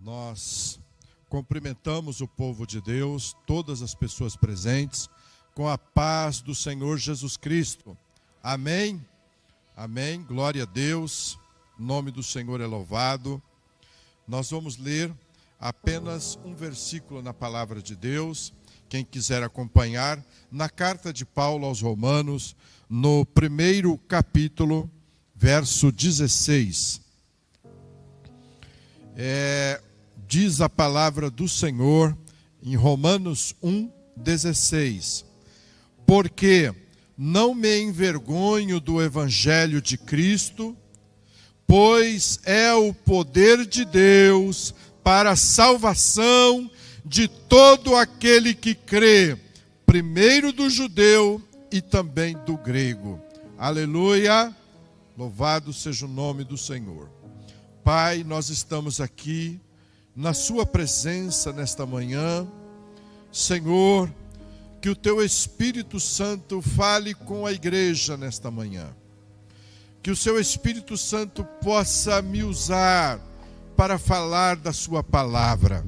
Nós cumprimentamos o povo de Deus, todas as pessoas presentes, com a paz do Senhor Jesus Cristo. Amém? Amém. Glória a Deus. O nome do Senhor é louvado. Nós vamos ler apenas um versículo na palavra de Deus. Quem quiser acompanhar, na carta de Paulo aos Romanos, no primeiro capítulo, verso 16. Diz a palavra do Senhor em Romanos 1:16. Porque não me envergonho do evangelho de Cristo, pois é o poder de Deus para a salvação de todo aquele que crê, primeiro do judeu e também do grego. Aleluia! Louvado seja o nome do Senhor. Pai, nós estamos aqui na sua presença nesta manhã. Senhor, que o teu Espírito Santo fale com a igreja nesta manhã. Que o seu Espírito Santo possa me usar para falar da sua palavra.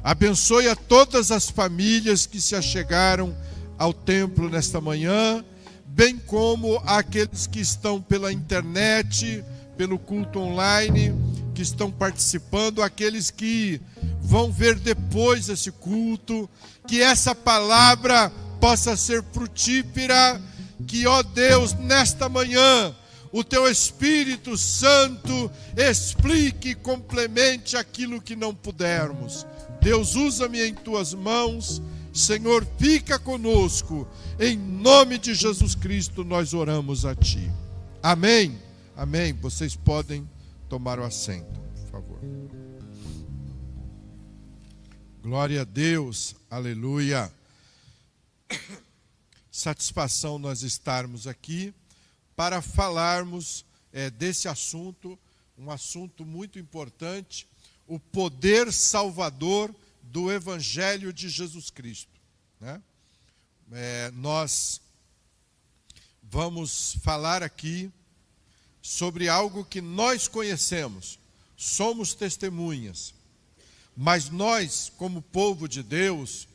Abençoe a todas as famílias que se achegaram ao templo nesta manhã, bem como aqueles que estão pela internet, pelo culto online, que estão participando, aqueles que vão ver depois esse culto, que essa palavra possa ser frutífera, que, ó Deus, nesta manhã, o teu Espírito Santo explique e complemente aquilo que não pudermos. Deus, usa-me em tuas mãos. Senhor, fica conosco. Em nome de Jesus Cristo nós oramos a ti. Amém. Amém. Vocês podem tomar o assento, por favor. Glória a Deus. Aleluia. Satisfação nós estarmos aqui para falarmos desse assunto, um assunto muito importante, o poder salvador do Evangelho de Jesus Cristo, né? Nós vamos falar aqui sobre algo que nós conhecemos, somos testemunhas, mas nós, como povo de Deus,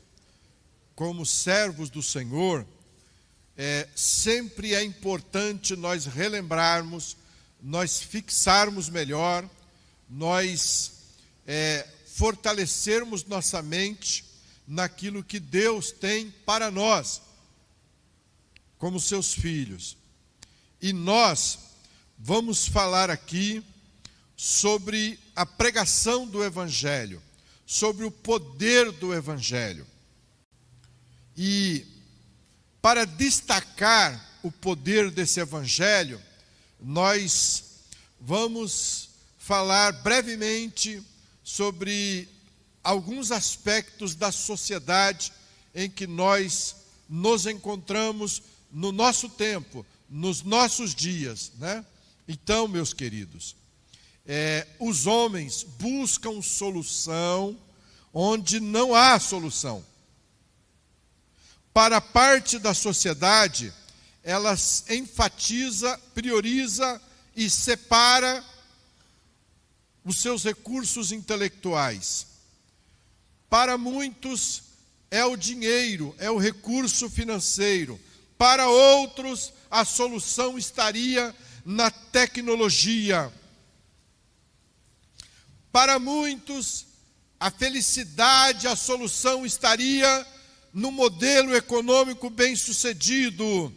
como servos do Senhor, sempre é importante nós relembrarmos, nós fixarmos melhor, nós fortalecermos nossa mente naquilo que Deus tem para nós, como seus filhos. E nós vamos falar aqui sobre a pregação do Evangelho, sobre o poder do Evangelho. E para destacar o poder desse Evangelho, nós vamos falar brevemente sobre alguns aspectos da sociedade em que nós nos encontramos no nosso tempo, nos nossos dias, né? Então, meus queridos, os homens buscam solução onde não há solução. Para parte da sociedade, elas enfatiza, prioriza e separa os seus recursos intelectuais. Para muitos é o dinheiro, é o recurso financeiro. Para outros, a solução estaria na tecnologia. Para muitos, a felicidade, a solução estaria no modelo econômico bem-sucedido.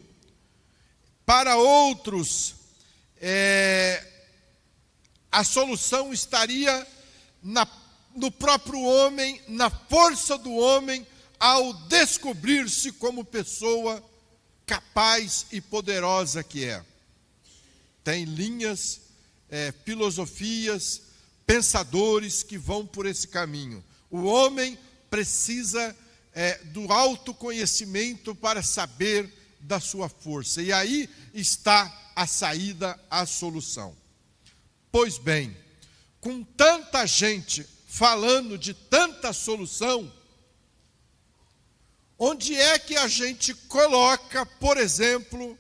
Para outros, a solução estaria no próprio homem, na força do homem, ao descobrir-se como pessoa capaz e poderosa que é. Tem linhas, filosofias, pensadores que vão por esse caminho. O homem precisa do autoconhecimento para saber da sua força. E aí está a saída, a solução. Pois bem, com tanta gente falando de tanta solução, onde é que a gente coloca, por exemplo,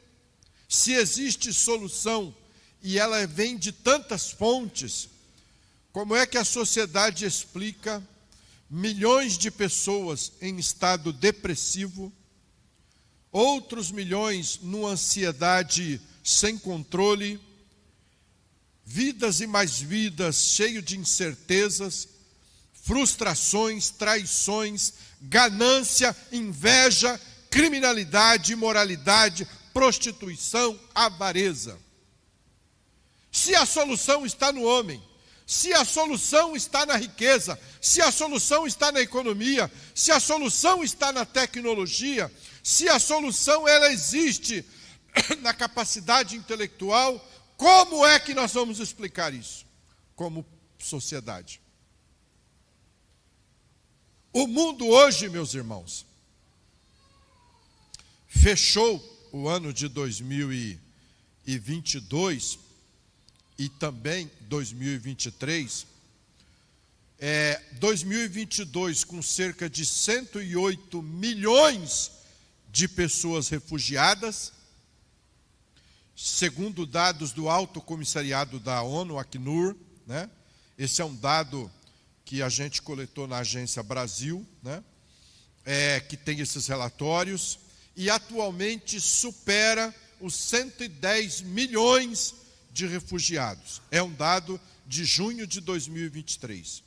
se existe solução e ela vem de tantas fontes, Como é que a sociedade explica milhões de pessoas em estado depressivo, outros milhões numa ansiedade sem controle, vidas e mais vidas cheio de incertezas, frustrações, traições, ganância, inveja, criminalidade, imoralidade, prostituição, avareza? Se a solução está no homem, se a solução está na riqueza, se a solução está na economia, se a solução está na tecnologia, se a solução ela existe na capacidade intelectual, como é que nós vamos explicar isso como sociedade? O mundo hoje, meus irmãos, fechou o ano de 2022 e também 2023, 2022 com cerca de 108 milhões de pessoas refugiadas, segundo dados do Alto Comissariado da ONU, Acnur, né? Esse é um dado que a gente coletou na Agência Brasil, né? Que tem esses relatórios, e atualmente supera os 110 milhões de refugiados. É um dado de junho de 2023.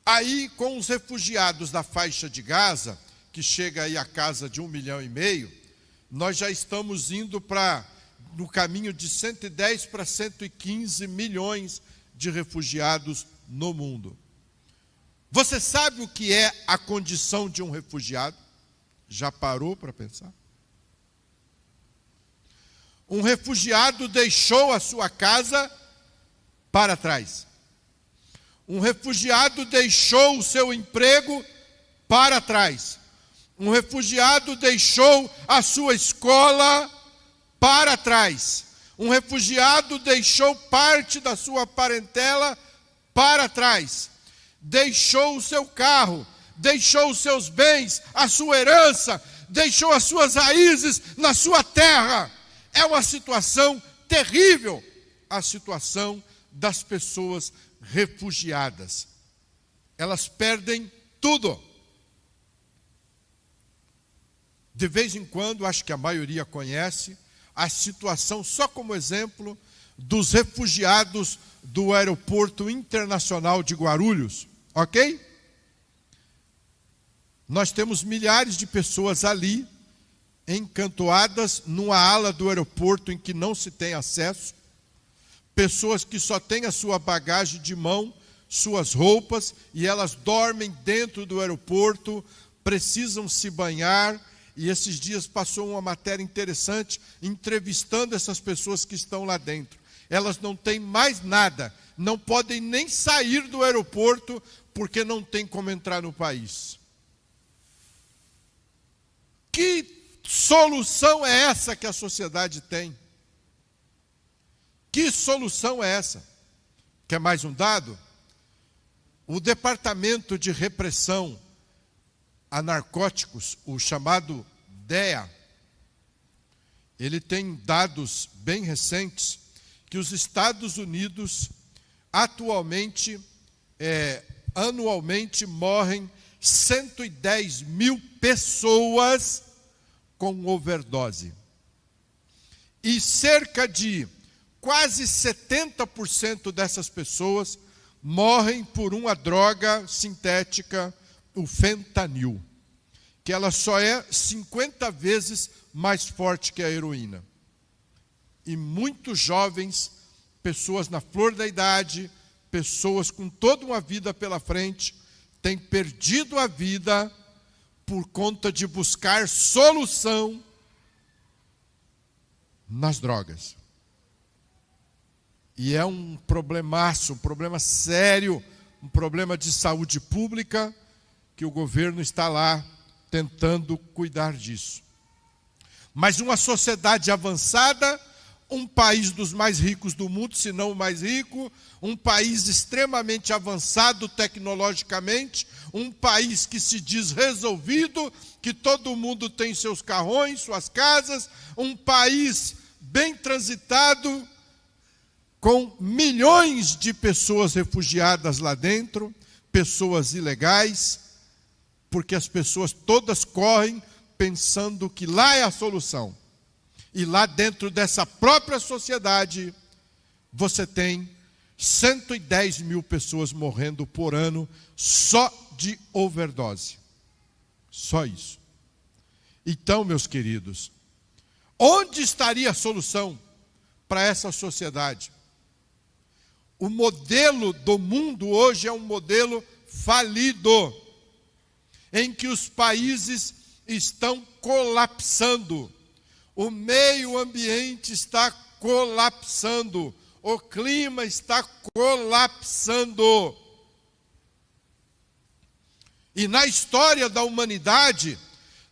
Aí, com os refugiados da faixa de Gaza, que chega aí a casa de 1,5 milhão, nós já estamos indo no caminho de 110 para 115 milhões de refugiados no mundo. Você sabe o que é a condição de um refugiado? Já parou para pensar? Um refugiado deixou a sua casa para trás. Um refugiado deixou o seu emprego para trás. Um refugiado deixou a sua escola para trás. Um refugiado deixou parte da sua parentela para trás. Deixou o seu carro, deixou os seus bens, a sua herança, deixou as suas raízes na sua terra. É uma situação terrível, a situação das pessoas refugiadas. Elas perdem tudo. De vez em quando, acho que a maioria conhece, a situação, só como exemplo, dos refugiados do Aeroporto Internacional de Guarulhos, ok? Nós temos milhares de pessoas ali, encantoadas numa ala do aeroporto em que não se tem acesso, pessoas que só têm a sua bagagem de mão, suas roupas, e elas dormem dentro do aeroporto, precisam se banhar, e esses dias passou uma matéria interessante, entrevistando essas pessoas que estão lá dentro. Elas não têm mais nada, não podem nem sair do aeroporto, porque não tem como entrar no país. Que solução é essa que a sociedade tem? Que solução é essa? Quer mais um dado? O Departamento de Repressão a Narcóticos, o chamado DEA, ele tem dados bem recentes que os Estados Unidos atualmente, anualmente morrem 110 mil pessoas com overdose. E cerca de quase 70% dessas pessoas morrem por uma droga sintética, o fentanil, que ela só é 50 vezes mais forte que a heroína. E muitos jovens, pessoas na flor da idade, pessoas com toda uma vida pela frente, têm perdido a vida por conta de buscar solução nas drogas. E é um problemaço, um problema sério, um problema de saúde pública, que o governo está lá tentando cuidar disso. Mas uma sociedade avançada, um país dos mais ricos do mundo, se não o mais rico, um país extremamente avançado tecnologicamente, um país que se diz resolvido, que todo mundo tem seus carrões, suas casas, um país bem transitado, com milhões de pessoas refugiadas lá dentro, pessoas ilegais, porque as pessoas todas correm pensando que lá é a solução. E lá dentro dessa própria sociedade, você tem 110 mil pessoas morrendo por ano só de overdose. Só isso. Então, meus queridos, onde estaria a solução para essa sociedade? O modelo do mundo hoje é um modelo falido, em que os países estão colapsando, o meio ambiente está colapsando, o clima está colapsando. E na história da humanidade,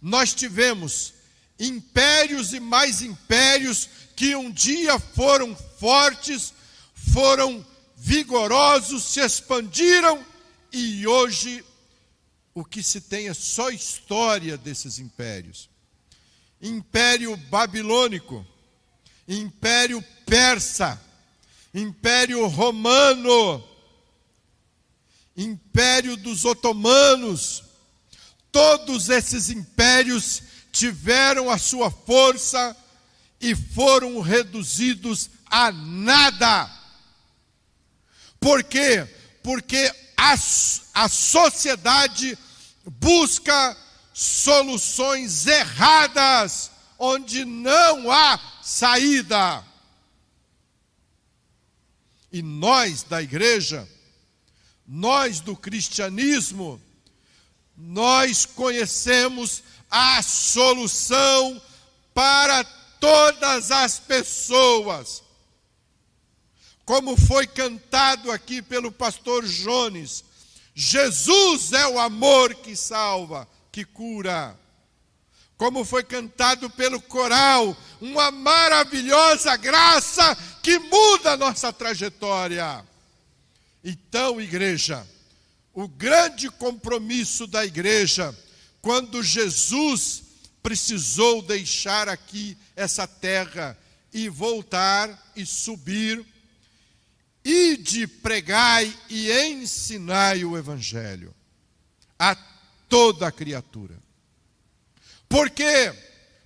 nós tivemos impérios e mais impérios que um dia foram fortes, foram vigorosos, se expandiram, e hoje o que se tem é só história desses impérios. Império Babilônico, Império Persa, Império Romano, Império dos Otomanos. Todos esses impérios tiveram a sua força e foram reduzidos a nada. Por quê? Porque a sociedade busca soluções erradas, onde não há saída. E nós da igreja, nós do cristianismo, nós conhecemos a solução para todas as pessoas. Como foi cantado aqui pelo pastor Jones, Jesus é o amor que salva, que cura. Como foi cantado pelo coral, uma maravilhosa graça que muda a nossa trajetória. Então, igreja, o grande compromisso da igreja, quando Jesus precisou deixar aqui essa terra e voltar e subir, ide, pregai e ensinai o evangelho a toda a criatura. Por quê?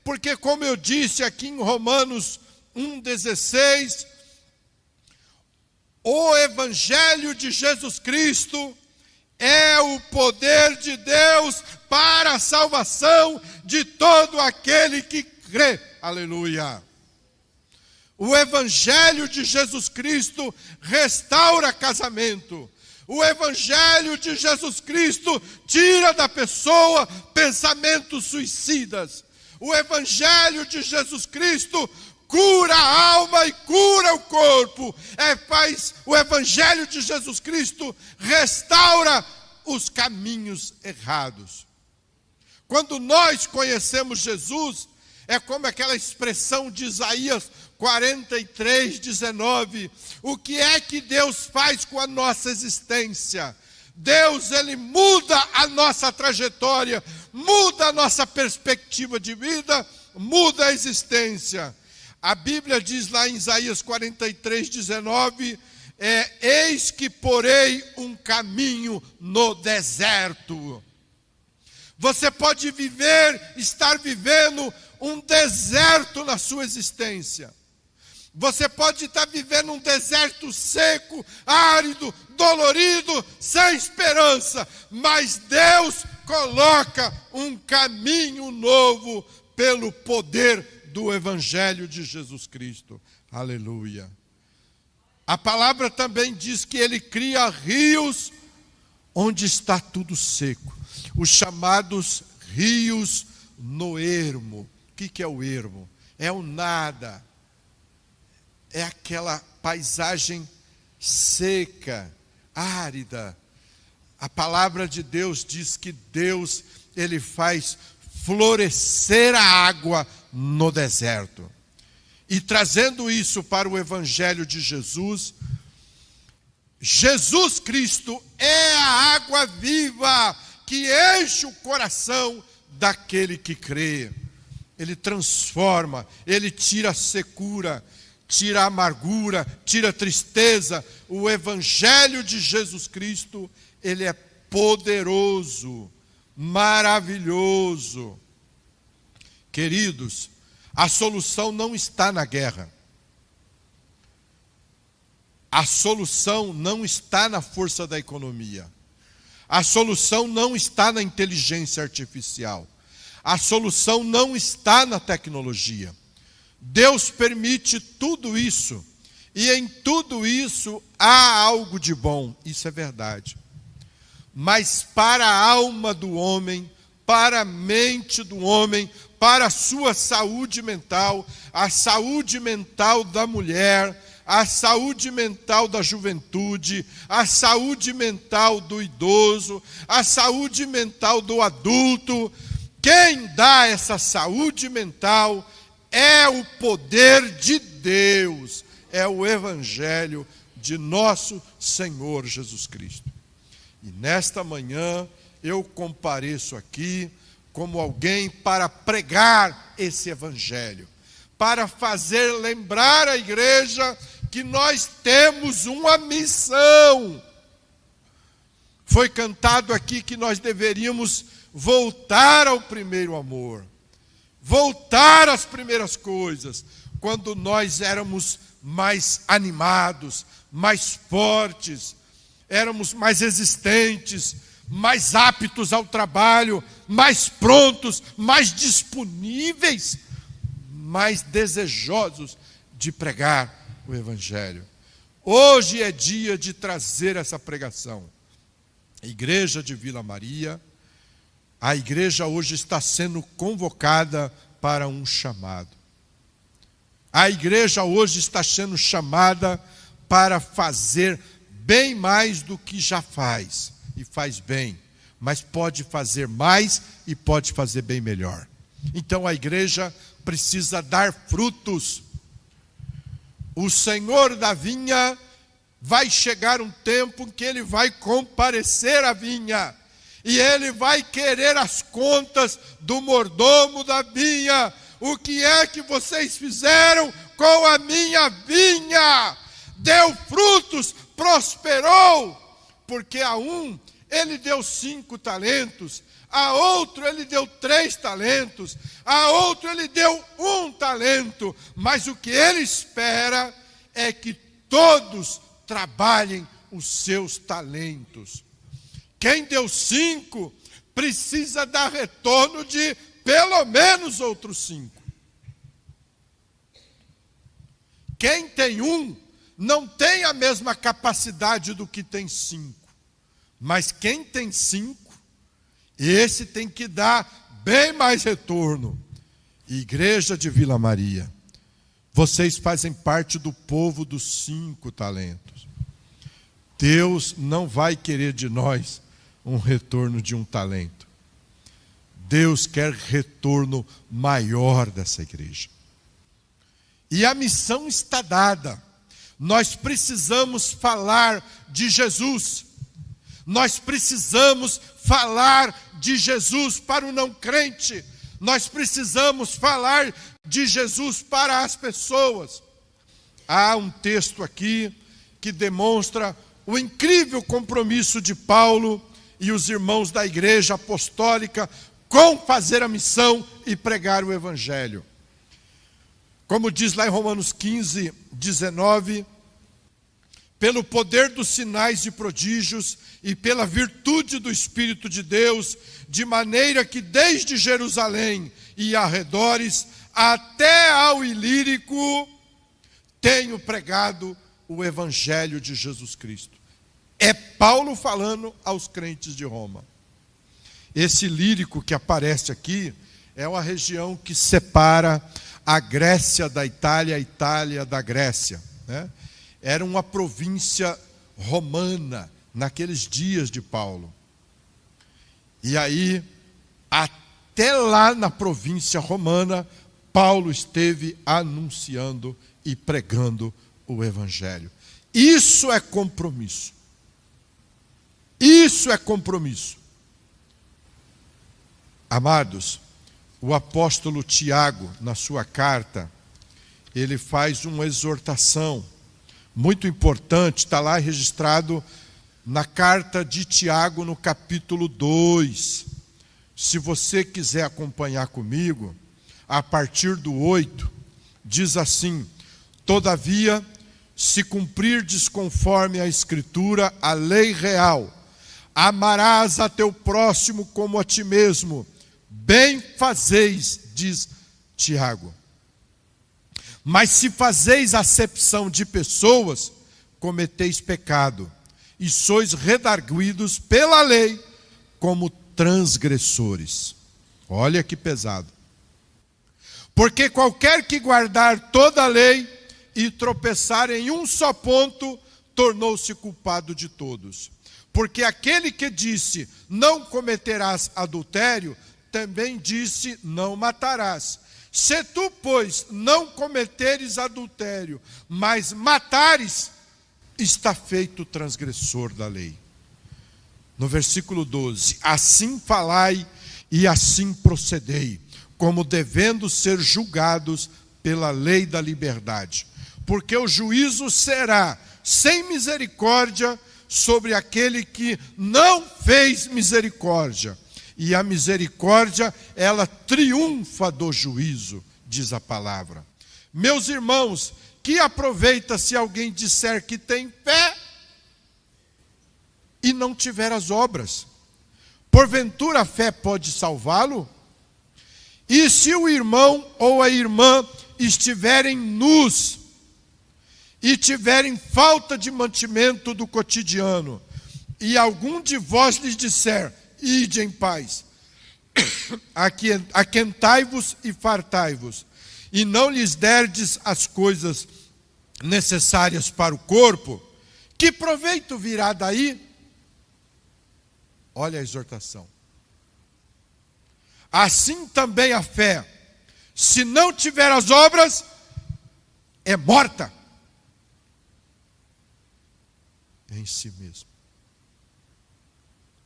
Porque, como eu disse aqui em Romanos 1,16, o evangelho de Jesus Cristo é o poder de Deus para a salvação de todo aquele que crê. Aleluia! O evangelho de Jesus Cristo restaura casamento. O evangelho de Jesus Cristo tira da pessoa pensamentos suicidas. O evangelho de Jesus Cristo cura a alma e cura o corpo. O evangelho de Jesus Cristo restaura os caminhos errados. Quando nós conhecemos Jesus, é como aquela expressão de Isaías 43:19. O que é que Deus faz com a nossa existência? Deus, Ele muda a nossa trajetória, muda a nossa perspectiva de vida, muda a existência. A Bíblia diz lá em Isaías 43:19, eis que porei um caminho no deserto. Você pode estar vivendo um deserto na sua existência. Você pode estar vivendo um deserto seco, árido, dolorido, sem esperança, mas Deus coloca um caminho novo pelo poder do Evangelho de Jesus Cristo. Aleluia. A palavra também diz que Ele cria rios onde está tudo seco. Os chamados rios no ermo. O que é o ermo? É o nada. É aquela paisagem seca, árida. A palavra de Deus diz que Deus, Ele faz florescer a água no deserto. E trazendo isso para o Evangelho de Jesus, Jesus Cristo é a água viva que enche o coração daquele que crê. Ele transforma, Ele tira a secura, tira a amargura, tira a tristeza. O Evangelho de Jesus Cristo, ele é poderoso, maravilhoso. Queridos, a solução não está na guerra. A solução não está na força da economia. A solução não está na inteligência artificial. A solução não está na tecnologia. Deus permite tudo isso. E em tudo isso há algo de bom. Isso é verdade. Mas para a alma do homem, para a mente do homem, para a sua saúde mental, a saúde mental da mulher, a saúde mental da juventude, a saúde mental do idoso, a saúde mental do adulto, quem dá essa saúde mental é o poder de Deus, é o Evangelho de nosso Senhor Jesus Cristo. E nesta manhã eu compareço aqui como alguém para pregar esse Evangelho, para fazer lembrar a igreja que nós temos uma missão. Foi cantado aqui que nós deveríamos voltar ao primeiro amor, voltar às primeiras coisas, quando nós éramos mais animados, mais fortes, éramos mais resistentes, mais aptos ao trabalho, mais prontos, mais disponíveis, mais desejosos de pregar o Evangelho. Hoje é dia de trazer essa pregação. A igreja de Vila Maria, a igreja hoje está sendo convocada para um chamado. A igreja hoje está sendo chamada para fazer bem mais do que já faz, e faz bem, mas pode fazer mais e pode fazer bem melhor. Então a igreja precisa dar frutos. O Senhor da vinha, vai chegar um tempo em que ele vai comparecer à vinha, e ele vai querer as contas do mordomo da vinha. O que é que vocês fizeram com a minha vinha? Deu frutos, prosperou, porque a um ele deu 5 talentos, a outro ele deu 3 talentos, a outro ele deu 1 talento, mas o que ele espera é que todos trabalhem os seus talentos. Quem deu 5 precisa dar retorno de pelo menos outros 5. Quem tem 1 não tem a mesma capacidade do que tem 5. Mas quem tem 5, esse tem que dar bem mais retorno. Igreja de Vila Maria, vocês fazem parte do povo dos 5 talentos. Deus não vai querer de nós um retorno de 1 talento. Deus quer retorno maior dessa igreja. E a missão está dada. Nós precisamos falar de Jesus. Nós precisamos falar de Jesus para o não crente. Nós precisamos falar de Jesus para as pessoas. Há um texto aqui que demonstra o incrível compromisso de Paulo e os irmãos da igreja apostólica com fazer a missão e pregar o Evangelho. Como diz lá em Romanos 15, 19, pelo poder dos sinais e prodígios e pela virtude do Espírito de Deus, de maneira que desde Jerusalém e arredores até ao Ilírico tenho pregado o Evangelho de Jesus Cristo. É Paulo falando aos crentes de Roma. Esse Ilírico que aparece aqui é uma região que separa a Grécia da Itália, a Itália da Grécia, né? Era uma província romana naqueles dias de Paulo. E aí, até lá na província romana, Paulo esteve anunciando e pregando o Evangelho. Isso é compromisso. Isso é compromisso. Amados, o apóstolo Tiago, na sua carta, ele faz uma exortação muito importante, está lá registrado na carta de Tiago, no capítulo 2. Se você quiser acompanhar comigo, a partir do 8, diz assim: todavia, se cumprirdes conforme a Escritura, a lei real, amarás a teu próximo como a ti mesmo, bem fazeis, diz Tiago. Mas se fazeis acepção de pessoas, cometeis pecado, e sois redarguidos pela lei como transgressores. Olha que pesado. Porque qualquer que guardar toda a lei e tropeçar em um só ponto, tornou-se culpado de todos. Porque aquele que disse, não cometerás adultério, também disse, não matarás. Se tu, pois, não cometeres adultério, mas matares, está feito transgressor da lei. No versículo 12, assim falai e assim procedei, como devendo ser julgados pela lei da liberdade. Porque o juízo será sem misericórdia sobre aquele que não fez misericórdia. E a misericórdia, ela triunfa do juízo, diz a palavra. Meus irmãos, que aproveita se alguém disser que tem fé e não tiver as obras? Porventura a fé pode salvá-lo? E se o irmão ou a irmã estiverem nus e tiverem falta de mantimento do cotidiano, e algum de vós lhes disser, ide em paz, aquentai-vos e fartai-vos, e não lhes derdes as coisas necessárias para o corpo, que proveito virá daí? Olha a exortação. Assim também a fé, se não tiver as obras, é morta em si mesmo.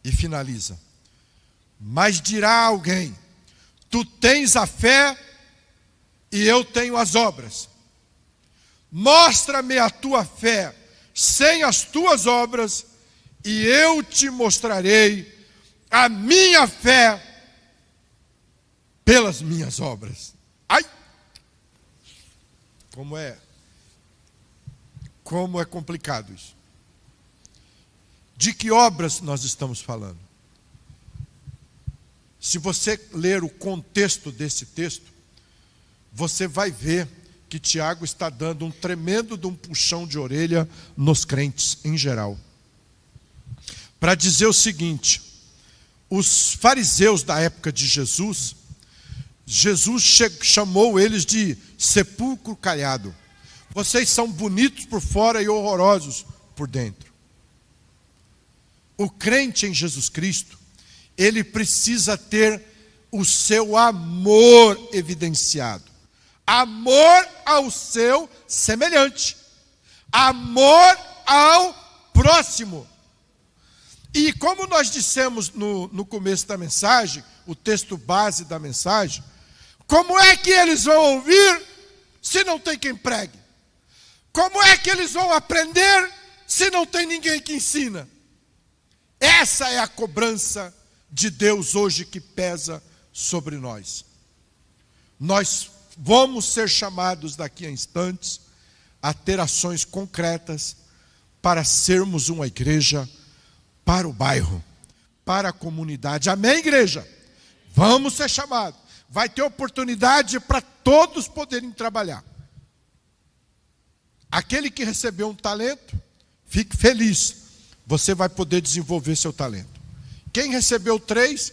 E finaliza. Mas dirá alguém, tu tens a fé e eu tenho as obras. Mostra-me a tua fé sem as tuas obras, e eu te mostrarei a minha fé pelas minhas obras. Ai! Como é complicado isso. De que obras nós estamos falando? Se você ler o contexto desse texto, você vai ver que Tiago está dando um tremendo de um puxão de orelha nos crentes em geral. Para dizer o seguinte, os fariseus da época de Jesus chamou eles de sepulcro caiado. Vocês são bonitos por fora e horrorosos por dentro. O crente em Jesus Cristo, ele precisa ter o seu amor evidenciado. Amor ao seu semelhante. Amor ao próximo. E como nós dissemos no começo da mensagem, o texto base da mensagem, como é que eles vão ouvir se não tem quem pregue? Como é que eles vão aprender se não tem ninguém que ensina? Essa é a cobrança de Deus hoje que pesa sobre nós. Nós vamos ser chamados daqui a instantes a ter ações concretas para sermos uma igreja para o bairro, para a comunidade. Amém, igreja? Vamos ser chamados. Vai ter oportunidade para todos poderem trabalhar. Aquele que recebeu um talento, fique feliz. Você vai poder desenvolver seu talento. Quem recebeu 3,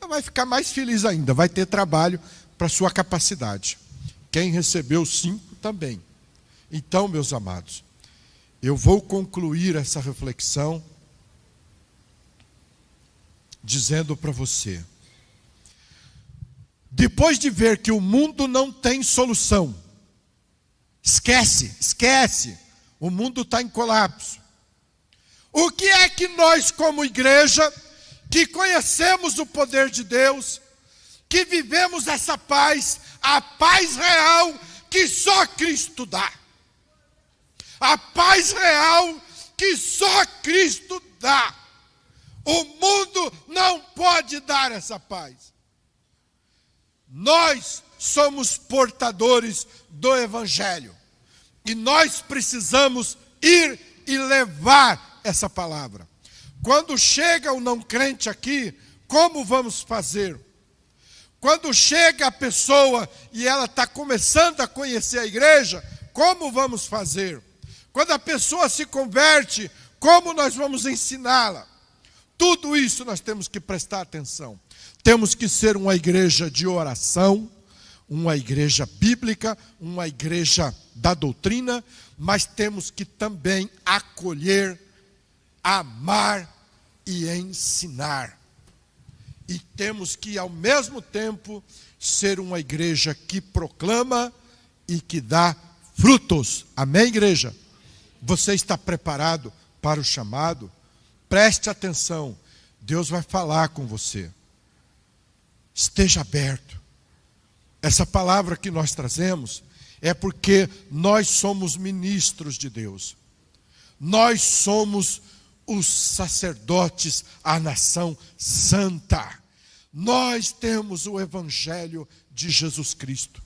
vai ficar mais feliz ainda. Vai ter trabalho para sua capacidade. Quem recebeu 5 também. Então, meus amados, eu vou concluir essa reflexão dizendo para você. Depois de ver que o mundo não tem solução, esquece, o mundo está em colapso. O que é que nós, como igreja, que conhecemos o poder de Deus, que vivemos essa paz, a paz real que só Cristo dá. A paz real que só Cristo dá. O mundo não pode dar essa paz. Nós somos portadores do Evangelho. E nós precisamos ir e levar essa palavra. Quando chega o não crente aqui, como vamos fazer? Quando chega a pessoa e ela está começando a conhecer a igreja, como vamos fazer? Quando a pessoa se converte, como nós vamos ensiná-la? Tudo isso nós temos que prestar atenção. Temos que ser uma igreja de oração, uma igreja bíblica, uma igreja da doutrina, mas temos que também acolher, amar e ensinar. E temos que, ao mesmo tempo, ser uma igreja que proclama e que dá frutos. Amém, igreja? Você está preparado para o chamado? Preste atenção. Deus vai falar com você. Esteja aberto. Essa palavra que nós trazemos é porque nós somos ministros de Deus. Nós somos os sacerdotes, a nação santa. Nós temos o Evangelho de Jesus Cristo.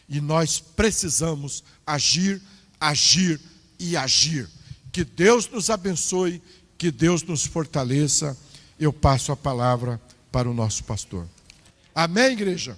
E nós precisamos agir, agir e agir. Que Deus nos abençoe, que Deus nos fortaleça. Eu passo a palavra para o nosso pastor. Amém, igreja?